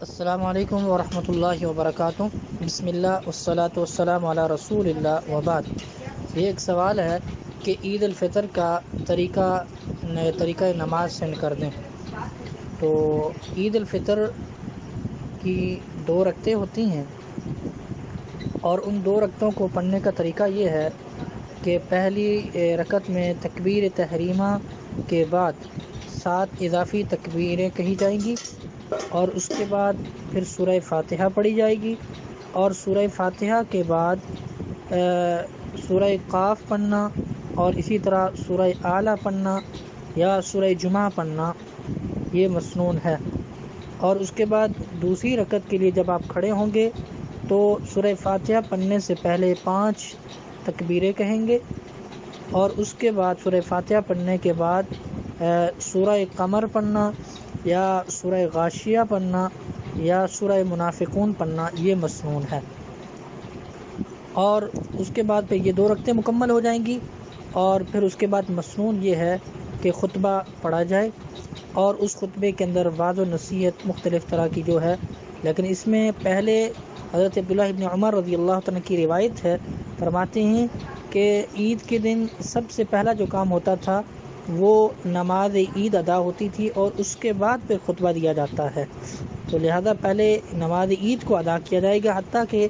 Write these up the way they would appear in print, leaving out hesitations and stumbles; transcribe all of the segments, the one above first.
السلام علیکم ورحمۃ اللہ وبرکاتہ۔ بسم اللہ والصلاۃ والسلام علی رسول اللہ وبعد۔ یہ ایک سوال ہے کہ عید الفطر کا طریقہ نماز سینڈ کر دیں۔ تو عید الفطر کی 2 رکعتیں ہوتی ہیں، اور ان 2 رکعتوں کو پڑھنے کا طریقہ یہ ہے کہ پہلی رکعت میں تکبیر تحریمہ کے بعد 7 اضافی تکبیریں کہی جائیں گی، اور اس کے بعد پھر سورہ فاتحہ پڑھی جائے گی، اور سورہ فاتحہ کے بعد سورہ قاف پڑھنا، اور اسی طرح سورہ اعلیٰ پڑھنا یا سورہ جمعہ پڑھنا یہ مسنون ہے۔ اور اس کے بعد دوسری رکعت کے لیے جب آپ کھڑے ہوں گے تو سورہ فاتحہ پڑھنے سے پہلے 5 تکبیریں کہیں گے، اور اس کے بعد سورہ فاتحہ پڑھنے کے بعد سورہ قمر پڑھنا یا سورہ غاشیہ پڑھنا یا سورہ منافقون پڑھنا یہ مسنون ہے۔ اور اس کے بعد پھر یہ 2 رکعتیں مکمل ہو جائیں گی، اور پھر اس کے بعد مسنون یہ ہے کہ خطبہ پڑھا جائے، اور اس خطبے کے اندر وعظ و نصیحت مختلف طرح کی جو ہے، لیکن اس میں پہلے حضرت عبداللہ ابن عمر رضی اللہ عنہ کی روایت ہے، فرماتے ہیں کہ عید کے دن سب سے پہلا جو کام ہوتا تھا وہ نماز عید ادا ہوتی تھی، اور اس کے بعد پھر خطبہ دیا جاتا ہے۔ تو لہذا پہلے نماز عید کو ادا کیا جائے گا، حتیٰ کہ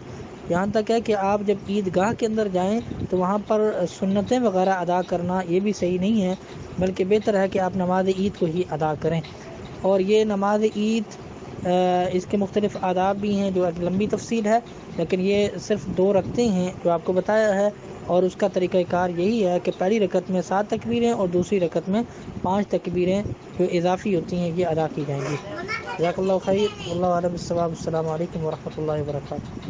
یہاں تک ہے کہ آپ جب عید گاہ کے اندر جائیں تو وہاں پر سنتیں وغیرہ ادا کرنا یہ بھی صحیح نہیں ہے، بلکہ بہتر ہے کہ آپ نماز عید کو ہی ادا کریں۔ اور یہ نماز عید اس کے مختلف آداب بھی ہیں جو ایک لمبی تفصیل ہے، لیکن یہ صرف 2 رکعتیں ہیں جو آپ کو بتایا ہے، اور اس کا طریقہ کار یہی ہے کہ پہلی رکعت میں 7 تکبیریں اور دوسری رکعت میں 5 تکبیریں جو اضافی ہوتی ہیں یہ ادا کی جائیں گی۔ جزاک اللہ خیر، واللہ اعلم بالصواب۔ السلام علیکم ورحمۃ اللہ وبرکاتہ۔